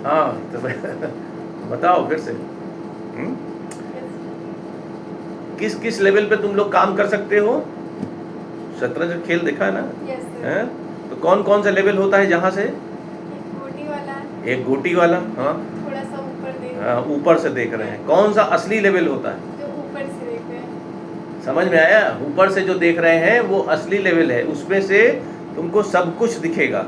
हाँ तो बताओ फिर से। किस किस लेवल पे तुम लोग काम कर सकते हो? शतरंज खेल देखा है ना? Yes sir. हैं? तो कौन कौन सा लेवल होता है जहाँ से? एक गोटी वाला, एक गोटी वाला, हाँ। थोड़ा सा ऊपर देख हाँ, ऊपर से देख रहे हैं। कौन सा असली लेवल होता है? जो ऊपर से देख रहे हैं। समझ में आया? ऊपर से जो देख रहे हैं वो असली लेवल है। उसमें से तुमको सब कुछ दिखेगा।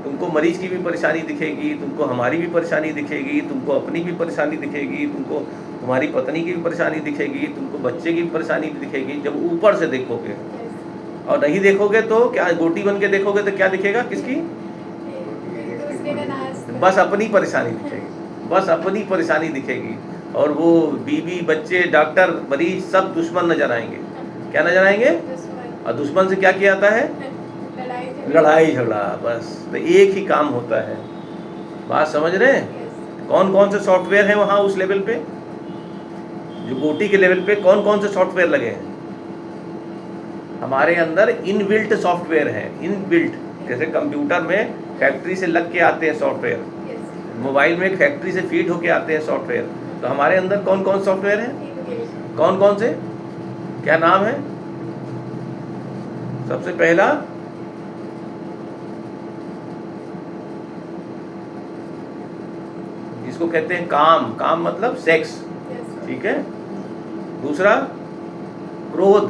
तुमको मरीज की भी परेशानी दिखेगी, तुमको हमारी भी परेशानी दिखेगी, तुमको अपनी भी परेशानी दिखेगी, तुमको तुम्हारी पत्नी की भी परेशानी दिखेगी, तुमको बच्चे की भी परेशानी भी दिखेगी, जब ऊपर से देखोगे। यस। और नहीं देखोगे तो क्या, गोटी बन के देखोगे तो क्या दिखेगा? किसकी? एक दूसरे का नाच। बस अपनी परेशानी दिखेगी, बस अपनी परेशानी दिखेगी। और वो बीवी, बच्चे, डॉक्टर, मरीज सब दुश्मन नजर आएंगे। क्या नजर आएंगे? दुश्मन। और दुश्मन से क्या किया जाता है? लड़ाई झगड़ा। बस तो एक ही काम होता है। बात समझ रहे हैं? यस। कौन कौन से सॉफ्टवेयर हैं वहाँ उस लेवल पे? जो गोटी के लेवल पे कौन कौन से सॉफ्टवेयर लगे हैं? हमारे अंदर इनबिल्ट सॉफ्टवेयर है। इनबिल्ट, जैसे कंप्यूटर में फैक्ट्री से लग के आते हैं सॉफ्टवेयर, यस। मोबाइल में फैक्ट्री से फीड होके आते हैं सॉफ्टवेयर। तो हमारे अंदर कौन कौन सॉफ्टवेयर है? इंग्लिश। कौन कौन से? क्या नाम है? सबसे पहला जिसको कहते हैं काम। काम मतलब सेक्स, यस। ठीक है। दूसरा क्रोध।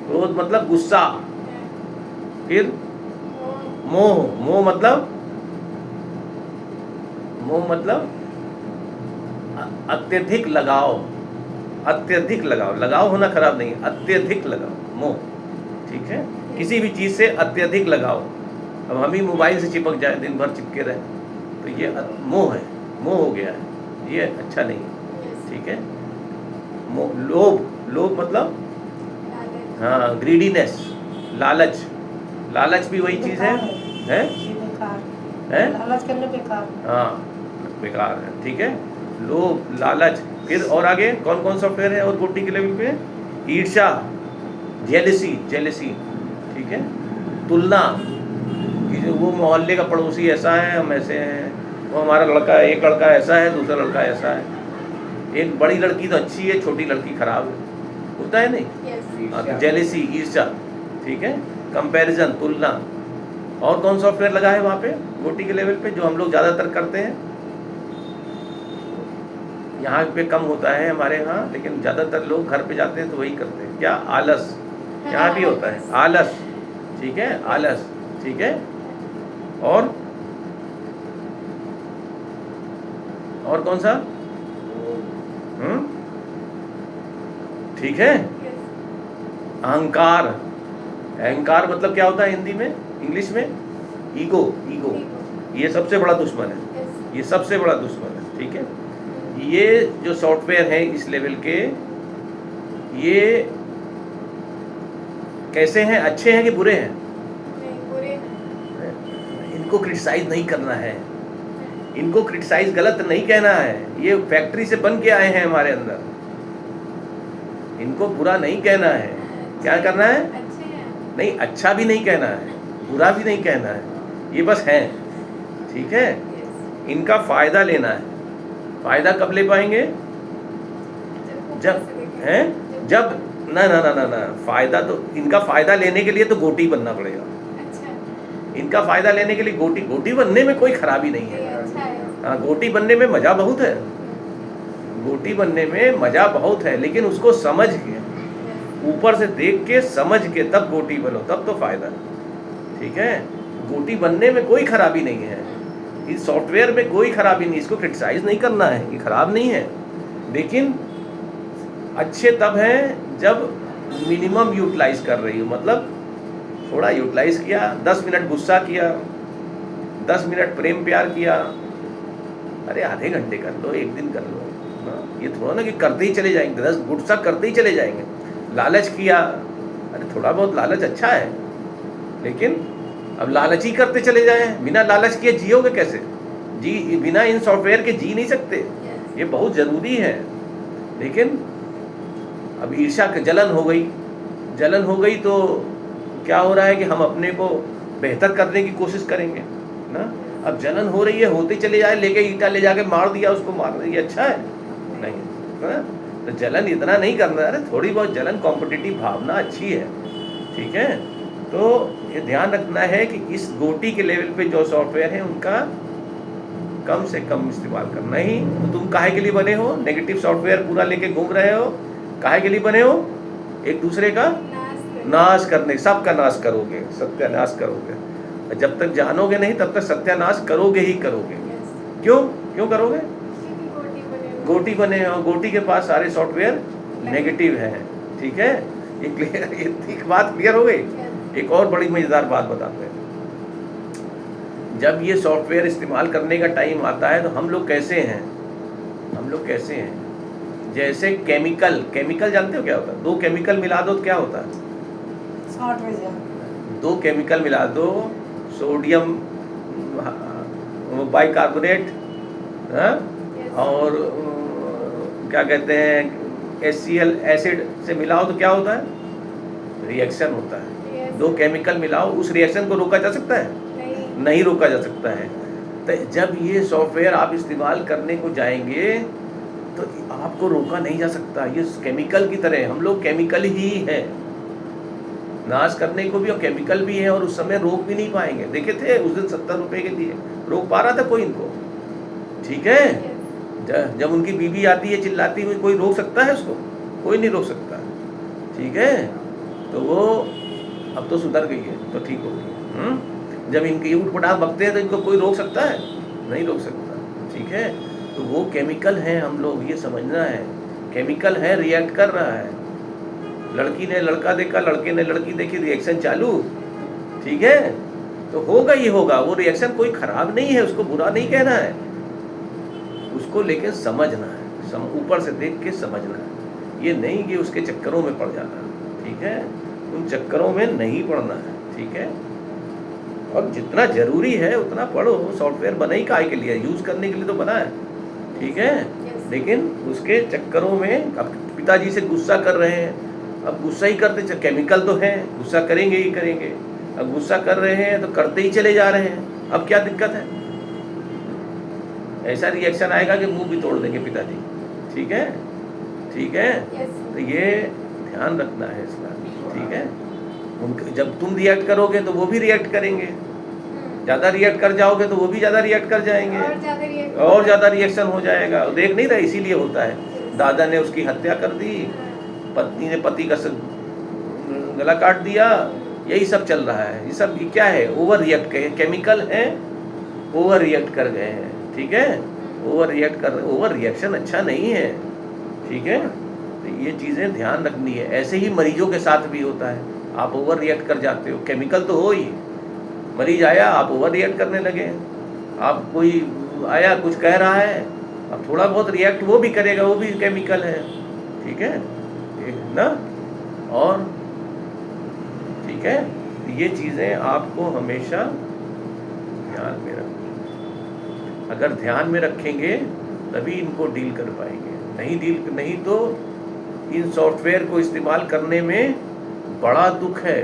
क्रोध मतलब गुस्सा। फिर मोह। मोह मतलब, मोह मतलब अत्यधिक लगाव। अत्यधिक लगाव, लगाव होना खराब नहीं, अत्यधिक लगाव, मोह, ठीक है। किसी भी चीज से अत्यधिक लगाव। अब हम ही मोबाइल से चिपक जाए, दिन भर चिपके रहे, तो ये मोह है, मोह हो गया है, ये अच्छा नहीं है, ठीक है। मोह, लोभ। लोभ मतलब हाँ, ग्रीडीनेस, लालच। लालच भी वही चीज है, हैं? हैं? लालच करने बेकार। हाँ, बेकार है, ठीक है। लोभ, लालच। फिर और आगे कौन कौन सॉफ्टवेयर है और गोटी के लेवल पे? ईर्ष्या, जेलसी, जेलसी, ठीक है। तुलना, कि जो वो मोहल्ले का पड़ोसी ऐसा है, हम ऐसे हैं, वो हमारा लड़का, एक लड़का ऐसा है, दूसरा लड़का ऐसा है, एक बड़ी लड़की तो अच्छी है, छोटी लड़की खराब है, होता है नहीं? हाँ, तो जेलसी, ईर्ष्या, ठीक है। कंपैरिजन, तुलना। और कौन सॉफ्टवेयर लगा है वहाँ पे गोटी के लेवल पे जो हम लोग ज़्यादातर करते हैं? यहाँ पे कम होता है हमारे यहाँ, लेकिन ज़्यादातर लोग घर पे जाते हैं तो वही करते हैं। क्या? आलस। यहाँ भी होता है आलस, ठीक है, आलस, ठीक है। और कौन सा? ठीक है। अहंकार। अहंकार मतलब क्या होता है हिंदी में, इंग्लिश में? ईगो। ईगो, ये सबसे बड़ा दुश्मन है, ये सबसे बड़ा दुश्मन है, ठीक है। ये जो सॉफ्टवेयर है इस लेवल के, ये कैसे हैं? अच्छे हैं कि बुरे हैं? बुरे हैं। इनको क्रिटिसाइज नहीं करना है, इनको क्रिटिसाइज गलत नहीं कहना है। ये फैक्ट्री से बन के आए हैं हमारे अंदर, इनको बुरा नहीं कहना है। क्या करना है? अच्छे हैं। नहीं, अच्छा भी नहीं कहना है, बुरा भी नहीं कहना है, ये बस हैं, ठीक है। इनका फायदा लेना है। फायदा कब ले पाएंगे? जब हैं, जब ना ना ना ना ना, फायदा तो इनका फायदा लेने के लिए तो गोटी बनना पड़ेगा। अच्छा। इनका फायदा लेने के लिए गोटी, गोटी बनने में कोई खराबी नहीं है। अच्छा है। हाँ, गोटी बनने में मजा बहुत है, गोटी बनने में मजा बहुत है, लेकिन उसको समझ के, ऊपर से देख के, समझ के तब गोटी बनो, तब तो फायदा है, ठीक है। गोटी बनने में कोई खराबी नहीं है, इस सॉफ्टवेयर में कोई खराबी नहीं, इसको क्रिटिसाइज नहीं करना है, ये खराब नहीं है। लेकिन अच्छे तब हैं जब मिनिमम यूटिलाइज कर रही हो, मतलब थोड़ा यूटिलाइज किया, 10 मिनट गुस्सा किया, 10 मिनट प्रेम प्यार किया, अरे आधे घंटे कर लो, एक दिन कर लो ना। ये थोड़ा ना कि करते ही चले जाएंगे, 10 गुस्सा करते ही चले जाएंगे। लालच किया, अरे थोड़ा बहुत लालच अच्छा है, लेकिन अब लालच ही करते चले जाएं, बिना लालच किए जियोगे कैसे? जी, बिना इन सॉफ्टवेयर के जी नहीं सकते, ये बहुत ज़रूरी है। लेकिन अब ईर्ष्या की जलन हो गई, जलन हो गई तो क्या हो रहा है कि हम अपने को बेहतर करने की कोशिश करेंगे ना। अब जलन हो रही है, होते चले जाए, लेके ईटा ले जाके मार दिया, उसको मार दिया, ये अच्छा है? नहीं है ना? तो जलन इतना नहीं करना है, थोड़ी बहुत जलन, कॉम्पिटिटिव भावना अच्छी है, ठीक है। तो ये ध्यान रखना है कि इस गोटी के लेवल पे जो सॉफ्टवेयर है उनका कम से कम इस्तेमाल करना ही। तो तुम काहे के लिए बने हो? नेगेटिव सॉफ्टवेयर पूरा लेके घूम रहे हो, काहे के लिए बने हो? एक दूसरे का नाश करने, सबका नाश करोगे, सत्यानाश करोगे। जब तक जानोगे नहीं तब तक सत्यानाश करोगे ही करोगे। क्यों क्यों करोगे? गोटी बने हो, गोटी के पास सारे सॉफ्टवेयर नेगेटिव है, ठीक है। ये क्लियर, ये बात क्लियर हो गई। एक और बड़ी मजेदार बात बताते हैं। जब ये सॉफ्टवेयर इस्तेमाल करने का टाइम आता है तो हम लोग कैसे हैं? हम लोग कैसे हैं? जैसे केमिकल, केमिकल जानते हो क्या होता है? दो केमिकल मिला दो तो क्या होता है? दो केमिकल मिला दो, सोडियम बाइकार्बोनेट और क्या कहते हैं HCl एसिड से मिलाओ तो क्या होता है? रिएक्शन होता है। दो केमिकल मिलाओ, उस रिएक्शन को रोका जा सकता है? नहीं रोका जा सकता है। तो जब ये सॉफ्टवेयर आप इस्तेमाल करने को जाएंगे तो आपको रोका नहीं जा सकता। ये केमिकल की तरह, हम लोग केमिकल ही हैं, नाश करने को भी और केमिकल भी है, और उस समय रोक भी नहीं पाएंगे। देखे थे उस दिन 70 रुपए के लिए रोक पा रहा था कोई इनको? ठीक है। जब उनकी बीवी आती है चिल्लाती हुई, कोई रोक सकता है उसको? कोई नहीं रोक सकता, ठीक है। तो वो अब तो सुधर गई है, तो ठीक हो गई। जब इनके ऊट पटांग बकते हैं तो इनको कोई रोक सकता है? नहीं रोक सकता, ठीक है। तो वो केमिकल हैं, हम लोग ये समझना है, केमिकल है, रिएक्ट कर रहा है। लड़की ने लड़का देखा, लड़के ने लड़की देखी, रिएक्शन चालू, ठीक है। तो होगा ही होगा, वो रिएक्शन कोई खराब नहीं है, उसको बुरा नहीं कहना है, उसको लेकिन समझना है, ऊपर से देख के समझना है। ये नहीं कि उसके चक्करों में पड़ जाना, ठीक है। उन चक्करों में नहीं पड़ना है, ठीक है। और जितना जरूरी है उतना पढ़ो। सॉफ्टवेयर बना ही काहे के लिए? यूज करने के लिए तो बना है, ठीक है। लेकिन उसके चक्करों में, अब पिताजी से गुस्सा कर रहे हैं, अब गुस्सा ही करते, केमिकल तो है, गुस्सा करेंगे ही करेंगे। अब गुस्सा कर रहे हैं तो करते ही चले जा रहे हैं, अब क्या दिक्कत है? ऐसा रिएक्शन आएगा कि मुंह भी तोड़ देंगे पिताजी, ठीक है, ठीक है। तो ये ध्यान रखना है इसका, ठीक है। जब तुम रिएक्ट करोगे तो वो भी रिएक्ट करेंगे, ज़्यादा रिएक्ट कर जाओगे तो वो भी ज़्यादा रिएक्ट कर जाएंगे, और ज़्यादा रिएक्शन हो जाएगा। देख नहीं रहा, इसीलिए होता है। दादा ने उसकी हत्या कर दी, पत्नी ने पति का गला काट दिया, यही सब चल रहा है। ये सब क्या है? ओवर रिएक्ट, केमिकल है, ओवर रिएक्ट कर गए हैं, ठीक है। ओवर रिएक्ट कर, ओवर रिएक्शन अच्छा नहीं है, ठीक है। तो ये चीज़ें ध्यान रखनी है। ऐसे ही मरीजों के साथ भी होता है, आप ओवर रिएक्ट कर जाते हो, केमिकल तो हो ही। मरीज आया, आप ओवर रिएक्ट करने लगे। आप कोई आया कुछ कह रहा है, अब थोड़ा बहुत रिएक्ट वो भी करेगा, वो भी केमिकल है, ठीक है ना। और ठीक है, ये चीज़ें आपको हमेशा ध्यान में रखनी। अगर ध्यान में रखेंगे तभी इनको डील कर पाएंगे, नहीं तो इन सॉफ्टवेयर को इस्तेमाल करने में बड़ा दुख है।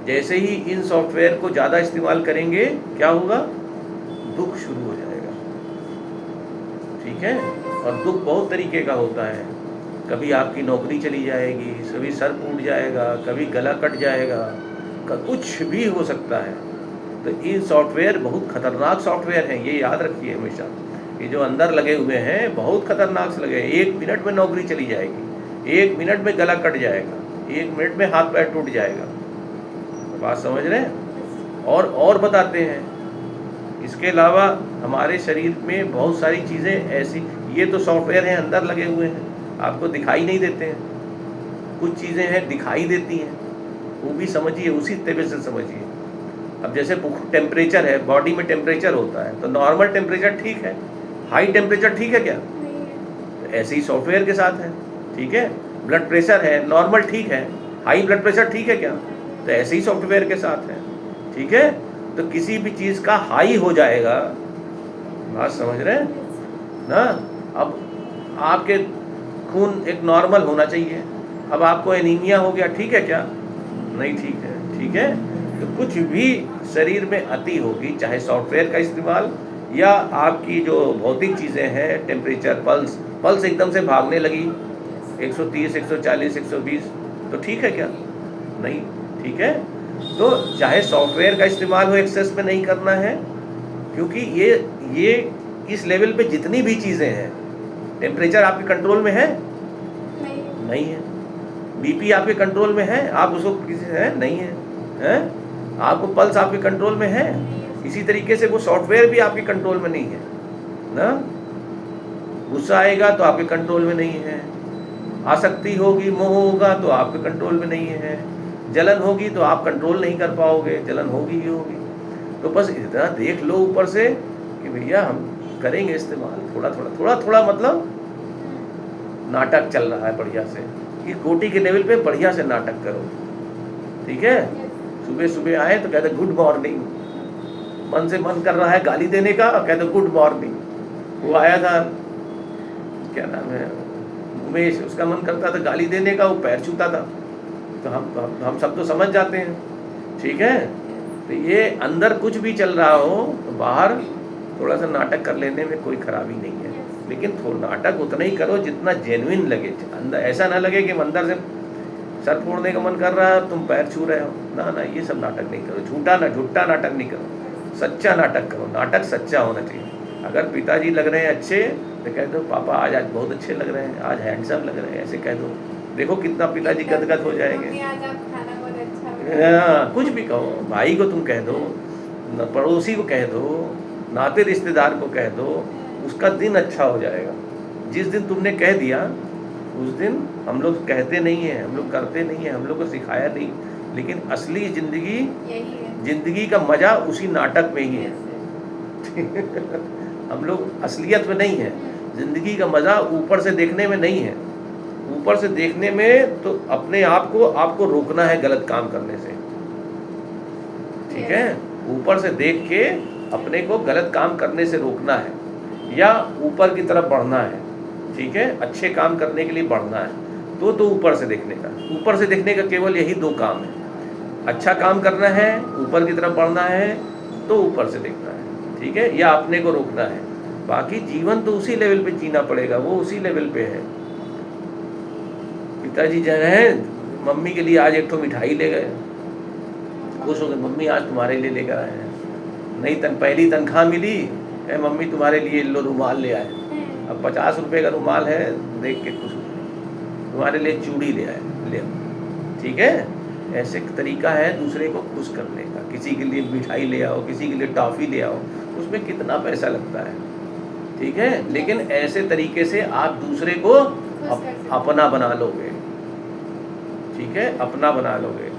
जैसे ही इन सॉफ्टवेयर को ज़्यादा इस्तेमाल करेंगे क्या होगा? दुख शुरू हो जाएगा, ठीक है। और दुख बहुत तरीके का होता है। कभी आपकी नौकरी चली जाएगी, कभी सर फूट जाएगा, कभी गला कट जाएगा, कुछ भी हो सकता है। तो इन सॉफ्टवेयर बहुत खतरनाक सॉफ्टवेयर हैं, ये याद रखिए हमेशा। ये जो अंदर लगे हुए हैं बहुत खतरनाक से लगे। 1 मिनट में नौकरी चली जाएगी, 1 मिनट में गला कट जाएगा, 1 मिनट में हाथ पैर टूट जाएगा। बात समझ रहे हैं? और बताते हैं, इसके अलावा हमारे शरीर में बहुत सारी चीज़ें ऐसी, ये तो सॉफ्टवेयर हैं अंदर लगे हुए हैं, आपको दिखाई नहीं देते हैं। कुछ चीज़ें हैं दिखाई देती हैं, वो भी समझिए, उसी तरीके से समझिए। अब जैसे टेम्परेचर है, बॉडी में टेम्परेचर होता है, तो नॉर्मल टेम्परेचर ठीक है, हाई टेम्परेचर ठीक है क्या? तो ऐसे ही सॉफ्टवेयर के साथ है, ठीक है। ब्लड प्रेशर है, नॉर्मल ठीक है, हाई ब्लड प्रेशर ठीक है क्या? तो ऐसे ही सॉफ्टवेयर के साथ है, ठीक है। तो किसी भी चीज़ का हाई हो जाएगा, बात समझ रहे हैं ना। अब आपके खून एक नॉर्मल होना चाहिए, अब आपको एनीमिया हो गया, ठीक है क्या? नहीं ठीक है, ठीक है। तो कुछ भी शरीर में अति होगी, चाहे सॉफ्टवेयर का इस्तेमाल या आपकी जो भौतिक चीज़ें हैं, टेम्परेचर, पल्स एकदम से भागने लगी 130, 140, 120, तो ठीक है क्या? नहीं ठीक है। तो चाहे सॉफ्टवेयर का इस्तेमाल हो, एक्सेस में नहीं करना है, क्योंकि ये इस लेवल पे जितनी भी चीज़ें हैं, टेम्परेचर आपके कंट्रोल में है? नहीं है। बीपी आपके कंट्रोल में है? आप उसको किसी है? नहीं है, हैं? आपको पल्स आपके कंट्रोल में है? इसी तरीके से वो सॉफ्टवेयर भी आपके कंट्रोल में नहीं है ना। गुस्सा आएगा तो आपके कंट्रोल में नहीं है, आसक्ति होगी, मोह होगा तो आपके कंट्रोल में नहीं है, जलन होगी तो आप कंट्रोल नहीं कर पाओगे, जलन होगी ही होगी। तो बस इतना देख लो ऊपर से कि भैया हम करेंगे इस्तेमाल थोड़ा थोड़ा, मतलब नाटक चल रहा है बढ़िया से, कि कोटि के लेवल पे बढ़िया से नाटक करो, ठीक है। सुबह सुबह आए तो कहते गुड मॉर्निंग, मन से मन कर रहा है गाली देने का, और कहते गुड मॉर्निंग। वो आया था, क्या नाम है, उमेश, उसका मन करता था गाली देने का, वो पैर छूता था। तो हम सब तो समझ जाते हैं, ठीक है। तो ये अंदर कुछ भी चल रहा हो तो बाहर थोड़ा सा नाटक कर लेने में कोई खराबी नहीं है, लेकिन थोड़ा नाटक उतना ही करो जितना जेन्युइन लगे। अंदर ऐसा ना लगे कि अंदर से सर फोड़ने का मन कर रहा है, तुम पैर छू रहे हो, ना ये सब नाटक नहीं करो। झूठा नाटक नहीं करो, सच्चा नाटक करो। नाटक सच्चा होना चाहिए। अगर पिताजी लग रहे हैं अच्छे तो कह दो पापा आज बहुत अच्छे लग रहे हैं, आज हैंडसम लग रहे हैं, ऐसे कह दो। देखो कितना पिताजी गदगद हो जाएंगे। हाँ, कुछ भी कहो, भाई को तुम कह दो, पड़ोसी को कह दो, नाते रिश्तेदार को कह दो, उसका दिन अच्छा हो जाएगा। जिस दिन तुमने कह दिया उस दिन हम लोग कहते नहीं हैं, हम लोग करते नहीं हैं, हम लोग को सिखाया नहीं, लेकिन असली जिंदगी का मजा उसी नाटक में ही है। हम लोग असलियत में नहीं है, जिंदगी का मजा ऊपर से देखने में नहीं है। ऊपर से देखने में तो अपने आप को आपको रोकना है गलत काम करने से, ठीक है। ऊपर से देख के अपने को गलत काम करने से रोकना है, या ऊपर की तरफ बढ़ना है, ठीक है। अच्छे काम करने के लिए बढ़ना है तो ऊपर से देखने का। ऊपर से देखने का केवल यही दो काम है, अच्छा काम करना है, ऊपर की तरफ बढ़ना है तो ऊपर से देखना है, ठीक है, या अपने को रोकना है। बाकी जीवन तो उसी लेवल पे जीना पड़ेगा, वो उसी लेवल पे है। पिताजी जो है मम्मी के लिए आज एक तो मिठाई ले गए, खुश हो गए, मम्मी आज तुम्हारे लिए लेकर आए हैं। नहीं पहली तनख्वाह मिली, मम्मी तुम्हारे लिए लो रुमाल ले आए। अब 50 रुपये का रुमाल है, देख के खुश हो गए, तुम्हारे लिए चूड़ी ले आए, ले, ठीक है। ऐसे तरीका है दूसरे को खुश करने का। किसी के लिए मिठाई ले आओ, किसी के लिए टॉफ़ी ले आओ, उसमें कितना पैसा लगता है, ठीक है। लेकिन ऐसे तरीके से आप दूसरे को अपना बना लोगे, ठीक है, अपना बना लोगे।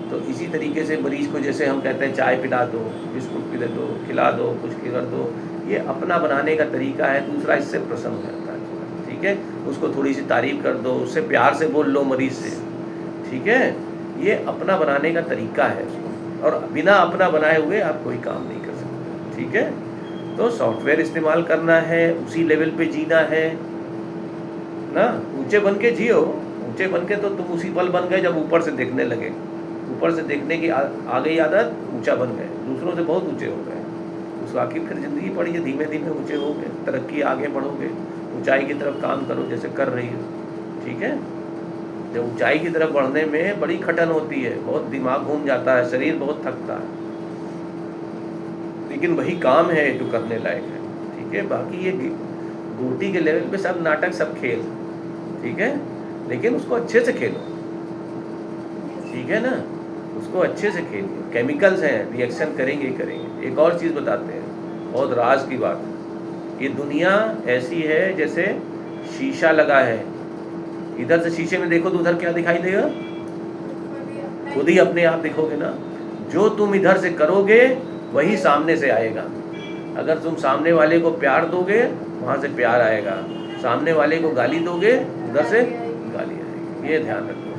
तो इसी तरीके से मरीज को जैसे हम कहते हैं चाय पिला दो, बिस्कुट पिला दो, खिला दो, कुछ कर दो, ये अपना बनाने का तरीका है। दूसरा इससे प्रसन्न हो जाता है, ठीक है। उसको थोड़ी सी तारीफ कर दो, उससे प्यार से बोल लो मरीज से, ठीक है। ये अपना बनाने का तरीका है उसको, और बिना अपना बनाए हुए आप कोई काम नहीं कर सकते, ठीक है। तो सॉफ्टवेयर इस्तेमाल करना है, उसी लेवल पे जीना है ना। ऊंचे बन के जियो, ऊंचे बन के तो तुम उसी पल बन गए जब ऊपर से देखने लगे। ऊपर से देखने की आ गई आदत, ऊंचा बन गए, दूसरों से बहुत ऊंचे हो गए। उस आखिर फिर ज़िंदगी पड़ी है, धीमे धीमे ऊंचे हो गए, तरक्की आगे बढ़ोगे, ऊंचाई की तरफ काम करो जैसे कर रही हो, ठीक है। जब ऊंचाई की तरफ बढ़ने में बड़ी खटन होती है, बहुत दिमाग घूम जाता है, शरीर बहुत थकता है, लेकिन वही काम है जो करने लायक है, ठीक है। बाकी ये गोटी के लेवल पे सब नाटक, सब खेल, ठीक है, लेकिन उसको अच्छे से खेलो, ठीक है ना। उसको अच्छे से खेलिए। केमिकल्स हैं, रिएक्शन करेंगे ही करेंगे। एक और चीज़ बताते हैं, बहुत राज की बात। ये दुनिया ऐसी है जैसे शीशा लगा है, इधर से शीशे में देखो तो उधर क्या दिखाई देगा, खुद ही अपने आप देखोगे ना। जो तुम इधर से करोगे वही सामने से आएगा। अगर तुम सामने वाले को प्यार दोगे वहाँ से प्यार आएगा, सामने वाले को गाली दोगे उधर से गाली आएगी, ये ध्यान रखो।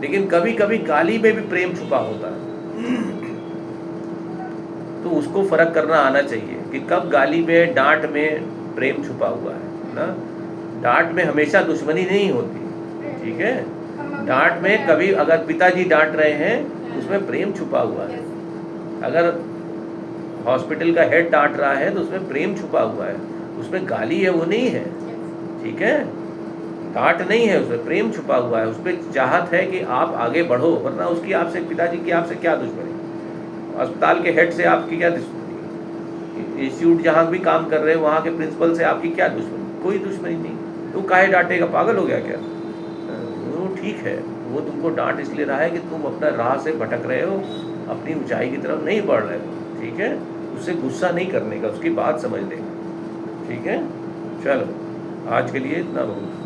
लेकिन कभी कभी गाली में भी प्रेम छुपा होता है, तो उसको फर्क करना आना चाहिए कि कब गाली में, डांट में प्रेम छुपा हुआ है ना। डांट में हमेशा दुश्मनी नहीं होती, ठीक है। डांट में कभी अगर पिताजी डांट रहे हैं उसमें प्रेम छुपा हुआ है, अगर हॉस्पिटल का हेड डांट रहा है तो उसमें प्रेम छुपा हुआ है, उसमें गाली है वो नहीं है, ठीक है, डांट नहीं है, उसमें प्रेम छुपा हुआ है, उसमें चाहत है कि आप आगे बढ़ो, वरना उसकी आपसे, पिताजी की आपसे क्या दुश्मनी, अस्पताल के हेड से आपकी क्या दुश्मनी, इंस्टीट्यूट जहाँ भी काम कर रहे हो वहाँ के प्रिंसिपल से आपकी क्या दुश्मनी, कोई दुश्मनी नहीं। तो काहे डांटेगा, पागल हो गया क्या? वो ठीक है, वो तुमको डांट इसलिए रहा है कि तुम अपना राह से भटक रहे हो, अपनी ऊंचाई की तरफ नहीं बढ़ रहे हो, ठीक है। उससे गुस्सा नहीं करने का, उसकी बात समझ लेगा, ठीक है। चलो आज के लिए इतना बहुत।